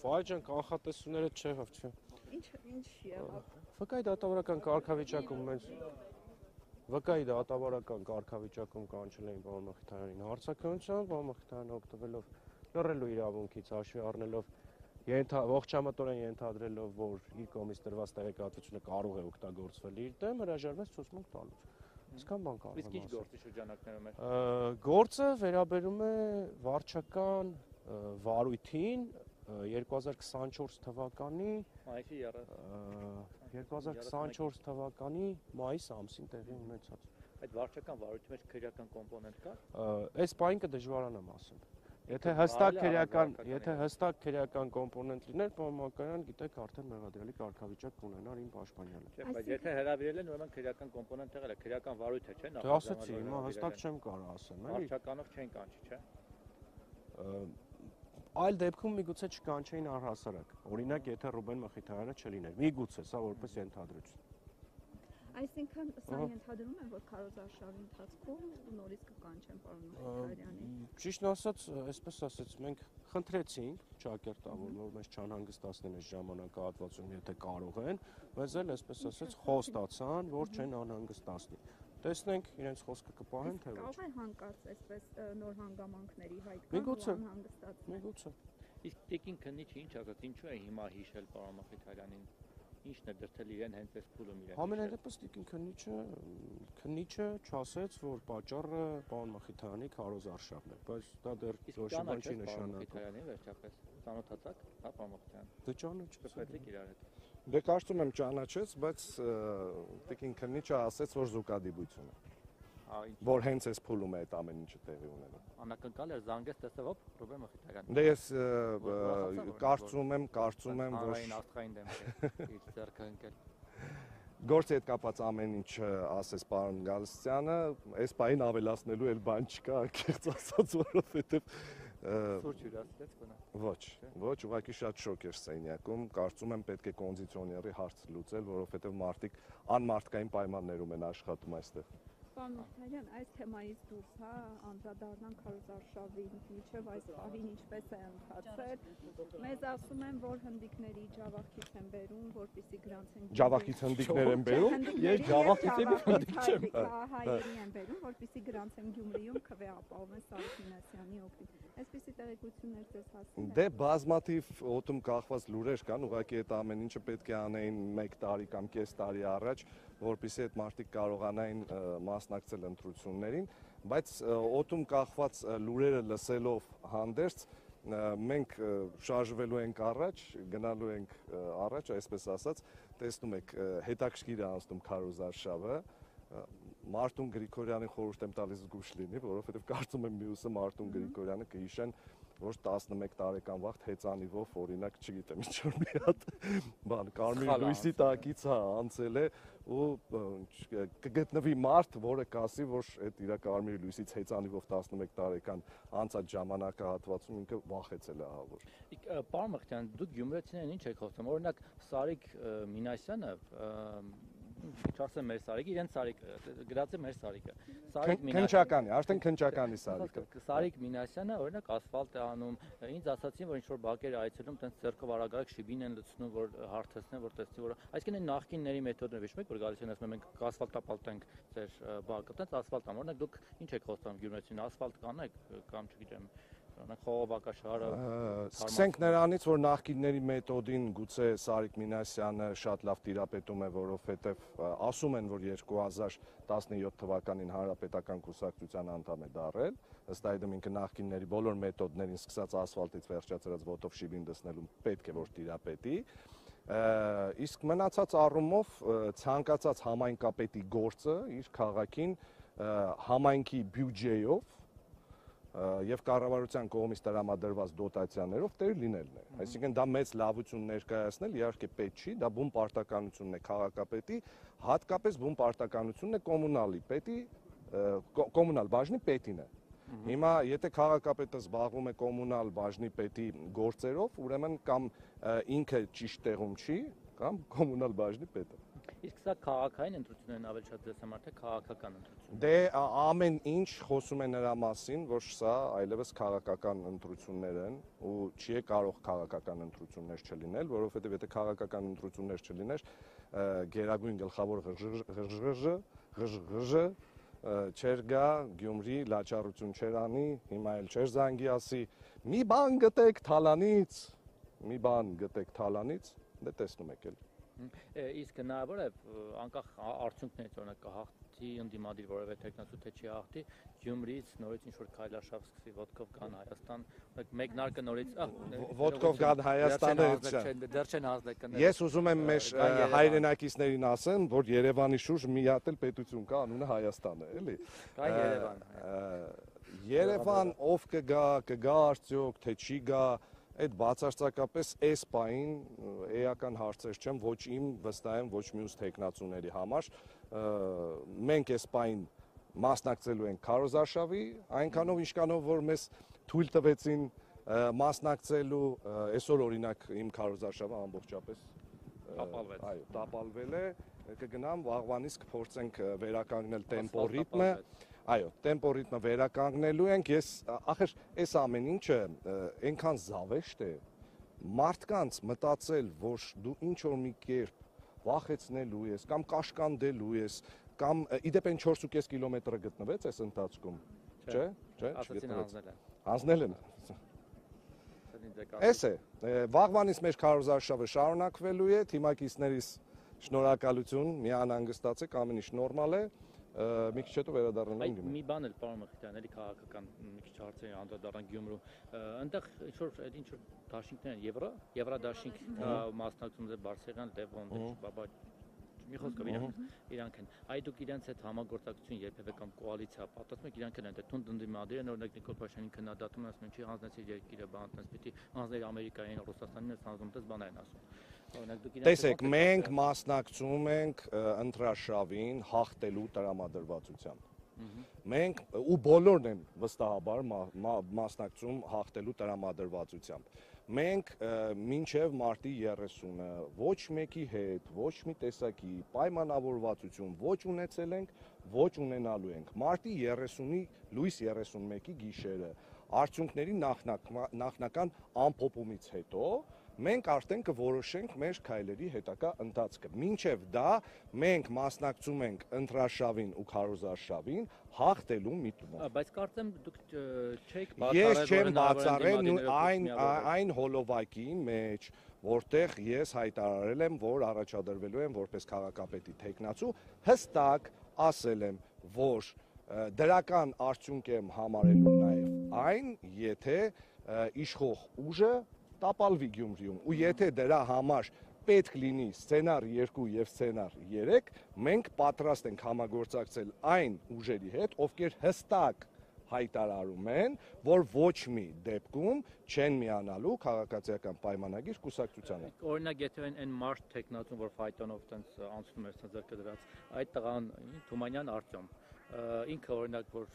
Վայ ջան, կանխատեսումները չեղավ, չէ։ Ինչ եղավ։ ՎԿ-ի դատավարական կարգավիճակում մենք ՎԿ-ի դատավարական կարգավիճակում կանչել էին պարոն Մխիթարյանին հարցաքննության, պարոն Մխիթարյանը օգտվելով լռելու իրավունքից հաշվի առնելով ողջամտորեն ենթադրելով, որ իր կողմից տրված տեղեկատվությունը կարող է օգտագործվել իր դեմ, հրաժարվեց ցուցմունք տալուց։ Այսքան բան կարող եմ ասել։ Իսկ ինչ գործի շրջանակներում է։ Գործը վերաբերում է վարչական վարույթին 2024 թվականի մայիսի 2024 թվականի մայիս ամսին տեղի ունեցած։ Այդ վարչական վարույթի մեջ քրեական կոմպոնենտ կա։ Այս բանը կդժվարանամ ասել։ Եթե հստակ քրեական կոմպոնենտ լիներ, պարոն Մակարյան, գիտեք, արդեն մեղադրելի կարգավիճակ կունենար իմ պաշտպանյալը։ Չէ, բայց եթե հրավիրել են, ուրեմն քրեական կոմպոնենտ եղել է, քրեական վարույթ է, չէ՞։ Դե ասացի, հիմա հստակ չեմ կարող ասեմ, էլի։ Վարչականով չեն կանչի, չէ՞։ Այլ դեպքում միգուցե չկանչեին առհասարակ։ Օրինակ, եթե Ռուբեն Մխիթարյանը չլիներ։ Միգուցե, սա որպես ենթադրություն։ Այսինքն սա ենթադրում է, որ քարոզարշավի ընթացքում նորից կկանչեն պարոն Մխիթարյանին։ Ճիշտն ասած, այսպես ասած, մենք խնդրեցինք ճակերտավոր, որ մեզ չանհանգստացնեն այս ժամանակահատվածում, եթե կարող են, մեզ էլ այսպես ասած խոստացան, որ չեն անհանգստացնի։ Տեսնենք իրենց խոսքը կպահեն թե ոչ։ Կարող է հանկարծ այսպես նոր հանգամանքների հայտ կան ու անհանգստացնել։ Միգուցե։ Իսկ տիկին քննիչը ինչ ասաց, ինչու է հիմա հիշել պարոն Մխիթարյանին։ Ինչն է դրդել իրեն հենց այս փուլում իրեն։ Համենայն դեպս տիկին քննիչը չասեց, որ պատճառը պարոն Մխիթարյանի քարոզարշավն է, բայց դա դեռ ոչ մի չի նշանակում։ Մխիթարյանին վերջապես ծանոթացաք, հա, պարոն Մխիթարյան։ Դե ճանաչեցիք իրար հետ։ Դե կարծում եմ ճանաչեց, բայց տիկին քննիչը ասեց, որ զուգադիպություն է։ Որ հենց այս փուլում է այդ ամեն ինչը տեղի ունենում։ Անակնկալ էր զանգեց տեսավ Ռուբեն Մխիթարյան։ Դե ես կարծում եմ, որ աստղային դեմք է իր ձեռքը ընկել։ Գործի հետ կապված ամեն ինչը ասես պարոն Գալստյանը, այս բանին ավելացնելու էլ բան չկա, անկեղծ ասած, որովհետև Սուրճ հյուրասիրեց գոնե։ Ոչ, ուղղակի շատ շոկ էր սենյակում, կարծում եմ պետք է կոնդիցիոների հարցը լուծել, որովհետև մարդիկ անմարդկային պայմաններում են աշխատում այստեղ։ Պարոն Մխիթարյան, այս թեմայից դուրս, հա, անդրադառնանք քարոզարշավին, մինչև այս պահին ինչպես է ընթացել։ Մեզ ասում են, որ հնդիկների ջավախից են բերում, որպեսզի գրանցեն։ Ջավախից հնդիկներ են բերում։ Ես ջավախից հնդիկ չեմ։ Հայերի են բերում, որպեսզի գրանցեն Գյումրիում քվե ապահովեն Սարիկ Մինասյանի օգտին։ Այսպիսի տեղեկություններ ձեզ հասել են։ Դե բազմաթիվ օդում կախված լուրեր կան, ուղղակի այդ ամեն ինչը պետք է անեին 1 տարի կամ կես տարի առաջ, որպեսզի այդ մարդիկ կարողանային մասնակցել ընտրություններին, բայց օդում կախված լուրերը լսելով հանդերձ մենք շարժվելու ենք առաջ, գնալու ենք առաջ, այսպես ասած, տեսնում եք, հետաքրքիր է անցնում քարոզարշավը, Մարտուն Գրիգորյանին խորհուրդ եմ տալիս զգուշ լինի, որովհետև կարծում եմ մյուսը Մարտուն Գրիգորյանը կհիշեն, որ 11 տարեկան վաղ հեծանիվով օրինակ, չգիտեմ, ինչ-որ մի հատ բան, Կարմիր լույսի տակից անցել է ու կգտնվի մարդ, որը կասի, որ այդ իր Կարմիր լույսից հեծանիվով 11 տարեկան անցած ժամանակահատվածում ինքը վախեցել է ահավոր։ Պարոն Մխիթարյան, դուք գյումրեցիներին ինչ եք խոսում, օրինակ Սարիկ Մինասյանը չասեմ մեր Սարիկը, իրեն Սարիկը, գրած է մեր Սարիկը։ Քնչականի, արդեն քնչականի Սարիկը։ Սարիկ Մինասյանը օրինակ ասֆալտ է անում, ինձ ասացին, որ ինչ-որ բակեր այցելում, տենց ձեռքով արագ շիբին են լցնում, որ հարթեցնեն, որ տեսնի, որ այսինքն այն նախկինների մեթոդները հիշում եք, որ գալիս են ասում մենք կասֆալտապատենք ձեր բակը, տենց ասֆալտ ամ, օրինակ դուք ինչ եք խոսում գյումրեցին, ասֆալտ կանեք կամ չգիտեմ խողովակաշարը։ Սկսենք նրանից, որ նախկինների մեթոդին գուցե Սարիկ Մինասյանը շատ լավ տիրապետում է, որովհետև ասում են, որ 2017 թվականին Հանրապետական կուսակցության անդամ է դառել, ըստ այդմ ինքը նախկինների բոլոր մեթոդներին սկսած ասֆալտից վերջացրած ոտով շիբին դսնելուն պետք է որ տիրապետի։ Իսկ մնացած առումով ցանկացած համայնքապետի գործը իր քաղաքին համայնքի բյուջեով եւ կառավարության կողմից տրամադրված դոտացիաներով տեր լինելն է։ Այսինքն դա մեծ լավություն ներկայացնել իհարկե պետք չի, դա բուն պարտականությունն է քաղաքապետի, հատկապես բուն պարտականությունն է կոմունալի պետի, կոմունալ բաժնի պետին է։ Հիմա եթե քաղաքապետը զբաղվում է կոմունալ բաժնի պետի գործերով, ուրեմն կամ ինքը ճիշտ տեղում չի, կամ կոմունալ բաժնի պետը։ Իսկ սա քաղաքային ընտրություններն ավելի շատ դες համար թե քաղաքական ընտրություններ։ Դե ամեն ինչ խոսում է նրա մասին, որ սա այլևս քաղաքական ընտրություններ են ու չի կարող քաղաքական ընտրություններ չլինել, որովհետև եթե քաղաքական ընտրություններ չլիներ, գերագույն գլխավոր ղժ չեր գա Գյումրի, լաչառություն չեր անի, հիմա էլ չեր զանգի ասի, մի բան գտեք թալանից, դե տեսնում եք էլ։ Իսկ հնարավոր է անկախ արդյունքներից օրինակ հաղթի ընդդիմադիր որևէ տեխնացու թե չի հաղթի Գյումրիից նորից ինչ-որ քայլարշավ սկսվի ոտքով գան Հայաստան մեկնարկը նորից ոտքով գան Հայաստանը դեռ չեն հանձնել։ Ես ուզում եմ մեր հայրենակիցներին ասեմ, որ Երևանի շուրջ մի հատ էլ պետություն կա, անունը Հայաստան է, էլի։ Կա Երևան։ Երևան ով կգա արդյոք, թե չի գա, այդ բացարձակապես այս պահին էական հարցեր չեմ, ոչ իմ, վստահ եմ, ոչ մյուս տեխնացուների համար։ Մենք այս պահին մասնակցելու ենք քարոզարշավի, այնքանով ինչքանով որ մեզ թույլ տվեցին մասնակցելու, այսօր օրինակ իմ քարոզարշավը ամբողջապես տապալվել է, կգնամ վաղվանից կփորձենք վերականգնել տեմպո ռիթմը։ Այո, տեմպո ռիթմը վերականգնելու ենք, ախր այս ամեն ինչը այնքան զավեշտ է, մարդկանց մտածել, որ դու ինչ-որ մի կերպ վախեցնելու ես, կամ կաշկանդելու ես, կամ իդեպ են 4.5 կիլոմետրը գտնվեց այս ընթացքում, չէ, հանձնել են։ Էս է, վաղվանից մեր քարոզարշավը շարունակվելու է, թիմակիցներիս շնորհակալություն, մի անհանգստացեք, ամեն ինչ նորմալ է։ Մի քիչ հետո վերադառնալու ենք։ Մի բան էլ պարոն Մխիթարյան, էլի քաղաքական մի քիչ հարցերի անդրադառնանք Գյումրու։ Այնտեղ ինչ-որ դաշինքներ են, Եվրադաշինք մասնակցում է Բարսեղյան, Լևոն, Բաբա, մի խոսքով իրանք են։ Այդ դուք իրենց հետ համագործակցություն երբևէ կամ կոալիցիա պատասխանում եք, իրանք են թուն դնդիմադիր են, օրինակ Նիկոլ Փաշինյանի քննադատում ասում են, չի հանձնեցիր երկիրը, բանտես պիտի հանձներ Ամերիկային, Ռուսաստանին, ես հանձնում դες բան են ասում։ Տեսեք, մենք մասնակցում ենք ընտրաշավին հաղթելու տրամադրվածությամբ։ Մենք ու բոլորն են վստահաբար մասնակցում հաղթելու տրամադրվածությամբ։ Մենք մինչև մարտի 30-ը ոչ մեկի հետ, ոչ մի տեսակի պայմանավորվածություն ոչ ունեցել ենք, ոչ ունենալու ենք։ Մարտի 30-ի լույս 31-ի գիշերը արդյունքների նախնական ամփոփումից հետո մենք արդեն կորոշենք մեր քայլերի հետագա ընթացքը։ Մինչև դա մենք մասնակցում ենք ընտրաշավին ու քարոզարշավին հաղթելու միտումով։ Բայց կարծեմ դուք չեք բացառել, ես չեմ բացառել այն հոլովակի մեջ, որտեղ ես հայտարարել եմ, որ առաջադրվելու եմ որպես քաղաքապետի տեխնացու, հստակ ասել եմ, որ դրական արդյունք եմ համարելու նաև այն, եթե իշխող ուժը տապալվի Գյումրիում ու եթե դրա համար պետք լինի սցենար 2 եւ սցենար 3, մենք պատրաստ ենք համագործակցել այն ուժերի հետ, ովքեր հստակ հայտարարում են, որ ոչ մի դեպքում չեն միանալու քաղաքացիական պայմանագիր կուսակցությանը։ Օրինակ, եթե այն մարդ տեխնացուն, որ ֆայտոնով տենց անցնում էր ձեռքը դրած, այդ տղան Թումանյան Արտյոմ, ինքը օրինակ որ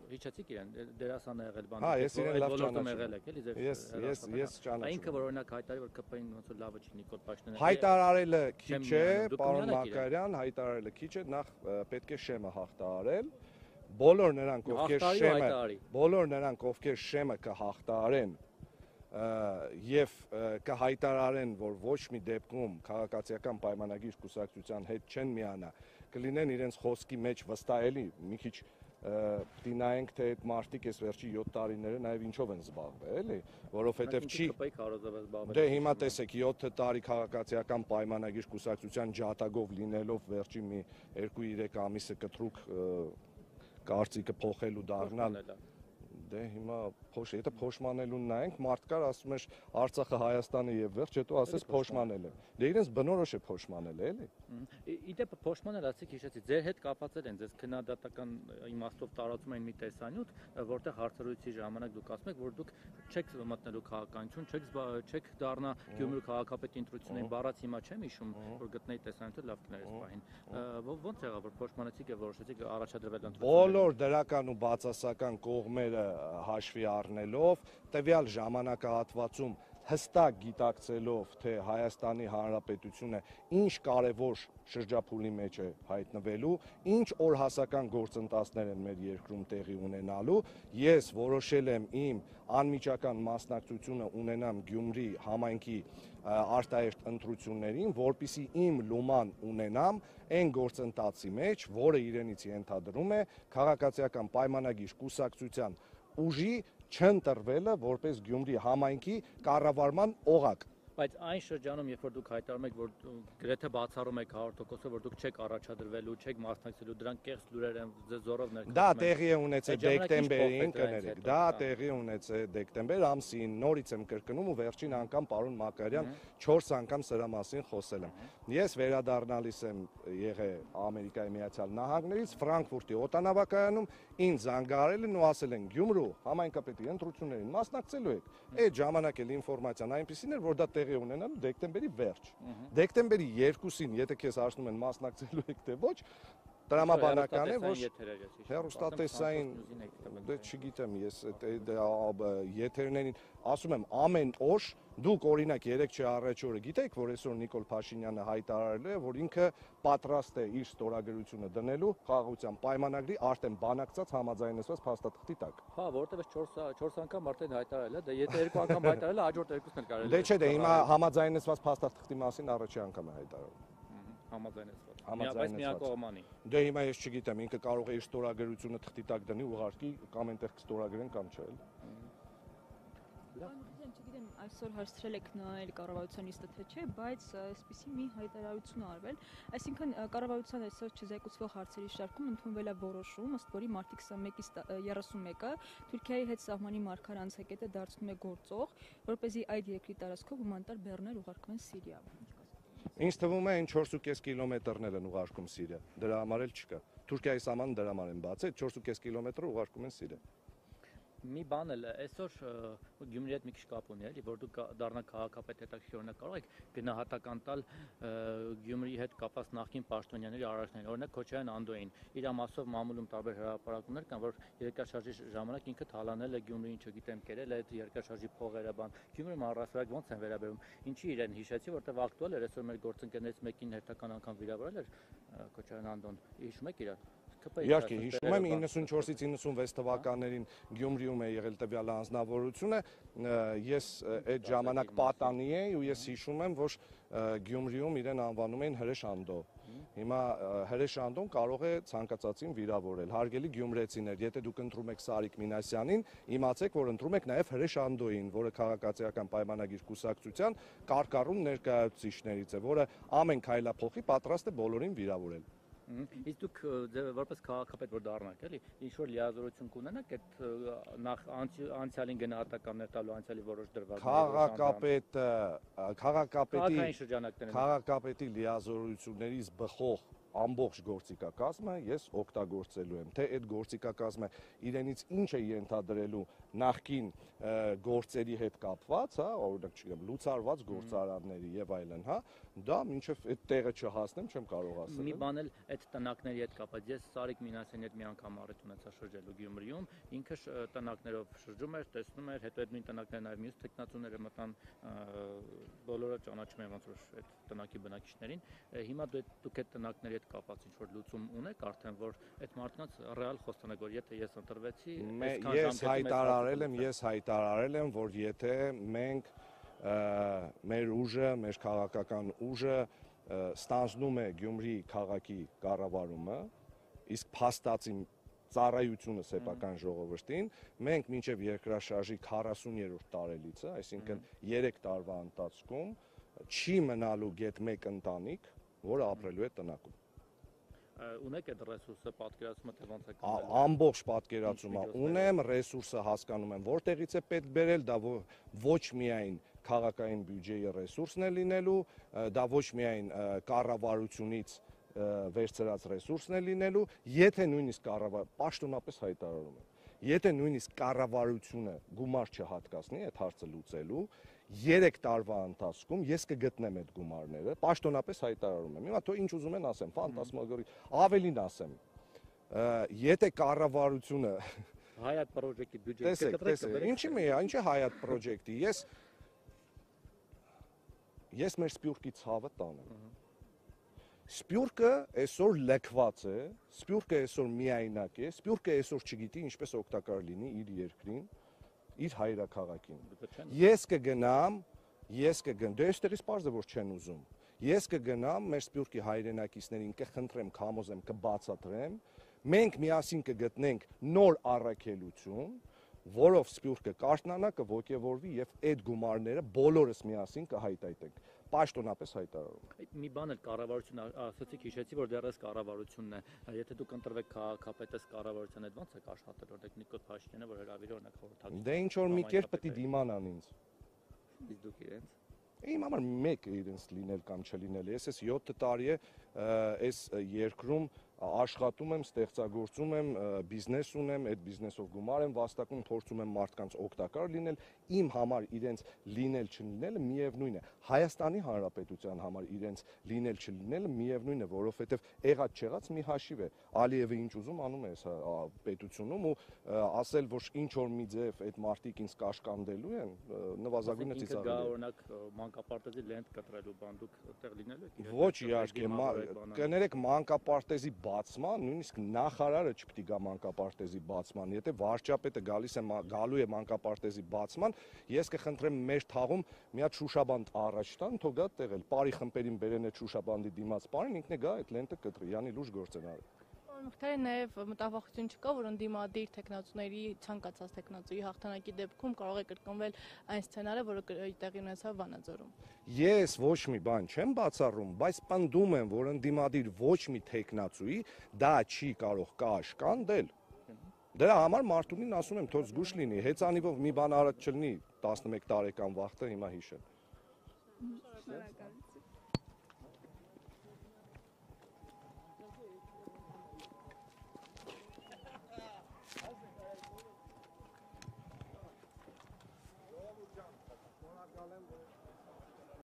հիշեցիք իրեն դերասան է եղել բան, ես իրեն լավ ճանաչում եղել եք, էլի ձեր։ Ես ճանաչում։ Ինքը որ օրինակ հայտարարի, որ ԿՊ-ին ոնց որ լավը չի Նիկոլ Փաշինյանը։ Հայտարարելը քիչ է, պարոն Մակարյան, հայտարարելը քիչ է, նախ պետք է շեմը հաղթահարել։ Բոլոր նրանք, ովքեր շեմը կհաղթահարեն եւ կհայտարարեն, որ ոչ մի դեպքում քաղաքացիական պայմանագիր կուսակցության հետ չեն միանա, կլինեն իրենց խոսքի մեջ վստահելի, մի քիչ պիտի նայենք, թե այդ մարդիկ այս վերջի 7 տարիները նաև ինչով են զբաղվել, էլի, որովհետև չի։ Դե հիմա տեսեք, 7 տարի քաղաքացիական պայմանագիր կուսակցության ջատագով լինելով վերջի մի 2-3 ամիսը կտրուկ կարծիքը փոխելու դառնալ։ Դե հիմա եթե փոշմանելուն նայենք, մարդ կար ասում էր Արցախը Հայաստանը եւ վերջ, հետո ասես փոշմանել է։ Դե իրենց բնորոշ է փոշմանել, էլի։ Իդեպ փոշմանել ասեք հիշեցի, ձեր հետ կապացել են, ձեզ քննադատական իմաստով տարածում են մի տեսանյութ, որտեղ հարցազրույցի ժամանակ դուք ասում եք, որ դուք չեք մտնելու քաղաքականություն, չեք դառնա Գյումրու քաղաքապետի ընտրություններին, բառաց հիմա չեմ հիշում, որ գտնեի տեսանյութը լավ կներես պահին։ Ո՞նց եղավ, որ փոշմանեցիք եւ որոշեցիք առաջադրվել ընտրություններին։ Բոլոր դրական ու բացասական կողմերը հաշվի առնելով, տվյալ ժամանակահատվածում հստակ գիտակցելով, թե Հայաստանի Հանրապետությունը ինչ կարևոր շրջափուլի մեջ է հայտնվելու, ինչ օրհասական գործընթացներ են մեր երկրում տեղի ունենալու, ես որոշել եմ իմ անմիջական մասնակցությունը ունենամ Գյումրի համայնքի արտահերթ ընտրություններին, որպեսզի իմ լուման ունենամ այն գործընթացի մեջ, որը իրենից ենթադրում է քաղաքացիական պայմանագիր կուսակցության ուժի չընտրվելը որպես Գյումրի համայնքի կառավարման օղակ։ Բայց այն շրջանում, երբ որ դուք հայտարարում եք, որ գրեթե բացառում եք 100%, որ դուք չեք առաջադրվելու, չեք մասնակցելու, դրանք կեղծ լուրեր են, զորով ներկայացնում։ Դա տեղի է ունեցել դեկտեմբերին, կներեք։ Դա տեղի ունեցել դեկտեմբեր ամսին, նորից եմ կրկնում ու վերջին անգամ պարոն Մակարյան 4 անգամ սրա մասին խոսել եմ։ Ես վերադառնալիս եմ եղել Ամերիկայի Միացյալ Նահանգներից, Ֆրանկֆուրտի օդանավակայանում, ինձ զանգահարել են ու ասել են Գյումրու համայնքապետի ընտրություններին մասնակցելու եք։ Այդ ժամանակ էլ ինֆորմացիան այնպեսին էր, որ դա տեղի ունենալու դեկտեմբերի վերջ։ Դեկտեմբերի 2-ին, եթե քեզ հարցնում են մասնակցելու եք թե ոչ, տրամաբանական է, որ հեռուստատեսային, դե չգիտեմ ես եթերներին, ասում եմ ամեն օր, դուք օրինակ 3 առաջ օրը գիտեք, որ այսօր Նիկոլ Փաշինյանը հայտարարել է, որ ինքը պատրաստ է իր ստորագրությունը դնելու խաղաղության պայմանագրի արդեն բանակցած համաձայնեցված փաստաթղթի տակ։ Հա, որովհետեւ 4 անգամ արդեն հայտարարել է, դա եթե 2 անգամ հայտարարել է, հաջորդ 2-ն էլ կարելի է։ Դե չէ, դե հիմա համաձայնեցված փաստաթղթի մասին առաջի անգամ է հայտարարում։ Համաձայնեցված։ Համաձայնեցված։ Միակողմանի։ Դե հիմա ես չգիտեմ, ինքը կարող է իր ստորագրությունը թղթի տակ դնի, ուղարկի կամ այնտեղ կստորագրեն կամ չէ։ Չգիտեմ, այսօր հասցրել եք նայել կառավարության նիստը թե չէ, բայց այսպիսի մի հայտարարություն արվել, այսինքն կառավարության այսօր չզեկուցվող հարցերի շարքում ընդունվել է որոշում, ըստ որի մարտի 21-ից 31-ը Թուրքիայի հետ սահմանի մարգարանցակետը դարձնում է գործող, որպեսզի այդ երկրի տարածքով հումանիտար բեռներ ուղարկվեն Սիրիա։ Ինձ թվում է այն 4.5 կիլոմետրներ են ուղարկում Սիրիա, դրա համար էլ չկա։ Թուրքիայի սահմանը դրա համար են բացել, 4.5 կիլոմետրը ուղարկում են Սիրիա։ Մի բան էլ այսօր Գյումրի հետ մի քիչ կապ ունի, էլի, որ դուք դառնաք քաղաքապետ հետաքրքիր օրինակ կարող եք գնահատական տալ Գյումրիի հետ կապված նախկին պաշտոնյաների արարքներին, օրինակ Քոչարյան Անդոյին, իր ամասով մամուլում տարբեր հրապարակումներ կան, որ երկրաշարժի ժամանակ ինքը թալանել է Գյումրիին, չգիտեմ, կերել է այդ երկրաշարժի փողերը, բան։ Գյումրիում առասարակ ոնց են վերաբերում։ Ինչի իրեն հիշեցի, որտեղ ակտուալ էր, այսօր մեր գործընկերներից մեկին հերթական անգամ վիրավորել էր Քոչարյան Անդոն։ Հիշում եք իրան։ Իհարկե, հիշում եմ 94-ից 96 թվականներին Գյումրիում է եղել տվյալ անձնավորությունը, ես այդ ժամանակ պատանի էի ու ես հիշում եմ, որ Գյումրիում իրեն անվանում էին Հրեշ Անդո։ Հիմա Հրեշ Անդոն կարող է ցանկացածին վիրավորել։ Հարգելի գյումրեցիներ, եթե դուք ընտրում եք Սարիկ Մինասյանին, իմացեք, որ ընտրում եք նաև Հրեշ Անդոյին, որը քաղաքացիական պայմանագիր կուսակցության կարկառուն ներկայացուցիչներից է, որը ամեն քայլափոխի պատրաստ է բոլորին վիրավորել։ Իսկ դուք որպես քաղաքապետ որ դառնաք, էլի, ինչ որ լիազորություն կունենաք այդ նախ անցյալին գնահատականներ տալու անցյալի որոշ դրվագ քաղաքապետի լիազորություններից բխող ամբողջ գործիքակազմը ես օգտագործելու եմ, թե այդ գործիքակազմը իրենից ինչ է ենթադրելու նախկին գործերի հետ կապված, հա, օրինակ չգիտեմ, լուծարված գործարանների եւ այլն, հա, դա մինչեւ այդ տեղը չհասնեմ չեմ կարող ասել։ Մի բան էլ այդ տնակների հետ կապված, ես Սարիկ Մինասյանի հետ մի անգամ առիթ ունեցա շրջելու Գյումրիում, ինքը տնակներով շրջում էր, տեսնում էր, հետո այդ նույն տնակները նաեւ մյուս տեխնացուները մտան, բոլորը ճանաչում են ոնց որ այդ տնակի բնակիչներին։ Հիմա դուք այդ տնակների հետ կապված ինչ որ լուծում ունեք արդեն, որ այդ մարդկանց ռեալ խոստանակ, որ եթե ես ընտրվեցի, ես հայտարարել եմ, որ եթե մենք մեր ուժը, մեր քաղաքական ուժը ստանձնում է Գյումրի քաղաքի կառավարումը, իսկ փաստացի ծառայությունը սեփական ժողովրդին, մենք մինչև երկրաշարժի 40-րդ տարելիցը, այսինքն 3 տարվա ընթացքում չի մնալու գեթ մեկ ընտանիք, որը ապրելու է տնակում։ Ունեք այդ ռեսուրսը պատկերացումը թե ոնց է ամբողջ պատկերացումը ունեմ, ռեսուրսը հասկանում եմ, որտեղից է պետք բերել, դա ոչ միայն քաղաքային բյուջեի ռեսուրսն է լինելու, դա ոչ միայն կառավարությունից վերցրած ռեսուրսն է լինելու, եթե նույնիսկ պաշտոնապես հայտարարում եմ, եթե նույնիսկ կառավարությունը գումար չհատկացնի այդ հարցը լուծելու, 3 տարվա ընթացքում ես կգտնեմ այդ գումարները, պաշտոնապես հայտարարում եմ։ Հիմա թող ինչ ուզում են ասեմ, ֆանտասմագորիկ, ավելին ասեմ։ Եթե կառավարությունը Հայատ պրոջեկտի բյուջեի տեսեք, ինչի՞ Հայատ պրոջեկտի, ես ես մեր Սփյուռքի ցավը տանեմ։ Սփյուռքը այսօր լքված է, Սփյուռքը այսօր միայնակ է, Սփյուռքը այսօր չգիտի ինչպես օգտակար լինի իր երկրին, իր հայրաքաղաքին։ Ես կգնամ, դե այստեղից պարզ է որ չեն ուզում։ Ես կգնամ մեր Սփյուռքի հայրենակիցներին կխնդրեմ, կհամոզեմ, կբացատրեմ, մենք միասին կգտնենք նոր առաքելություն, որով Սփյուռքը կարթնանա, կողոքեվորվի եւ այդ գումարները բոլորս միասին կհայտայտենք։ Պաշտոնապես հայտարարում։ Մի բան էլ կառավարությունը ասացիք, հիշեցի, որ դեռ այս կառավարությունն է, եթե դուք ընտրվեք քաղաքապետես կառավարության հետ ո՞նց եք աշխատել, որտեղ Նիկոլ Փաշինյանը, որ հրավիրի օրինակ խորհրդակցություն։ Դե ինչ որ մի կերպ պետք է դիմանան ինձ։ Իսկ դուք իրենց։ Իմ համար մեկ է իրենց լինել կամ չլինել։ Ես 7 տարի է այս երկրում աշխատում եմ, ստեղծագործում եմ, բիզնես ունեմ, այդ բիզնեսով գումար եմ վաստակում, փորձում եմ մարդկանց օգտակար լինել, իմ համար իրենց լինել չլինելը միևնույն է։ Հայաստանի Հանրապետության համար իրենց լինել չլինելը միևնույն է, որովհետև եղած չեղած մի հաշիվ է։ Ալիևը ինչ ուզում անում է այս պետությունում ու ասել, որ ինչ որ մի ձև այդ մարդիկ ինձ կաշկանդելու են, նվազագույնը ծիծաղելի է։ Օրինակ մանկապարտեզի լենտ կտրելու բան դուք այդտեղ լինելու եք։ Ոչ իհարկե, կներեք մանկապարտեզի բացման, նույնիսկ նախարարը չպետք է գա մանկապարտեզի բացման։ Եթե վարչապետը գալու է մանկապարտեզի բացման, ես կխնդրեմ մեր թաղում մի հատ շուշաբանդ առաջ տան, թող գա տեղել, բարի խմբերին բերեն այդ շուշաբանդի դիմաց պարին, ինքն է գա այդ լենտը կտրի, յանի լուրջ գործ են արել։ Մխիթարյան նաև մտավախություն չկա, որ ընդդիմադիր տեխնացուների ցանկացած տեխնացուի հաղթանակի դեպքում կարող է կրկնվել այն սցենարը, որը տեղի ունեցավ Վանաձորում։ Ես ոչ մի բան չեմ բացառում, բայց պնդում եմ, որ ընդդիմադիր ոչ մի տեխնացուի դա չի կարող կաշկանդել։ Դրա համար Մարտունին ասում եմ, թող զգուշ լինի, հեծանիվով մի բան արած չլինի 11 տարեկան վախտը հիմա հիշել։ Շնորհակալություն։ Շնորհակալ եմ, որ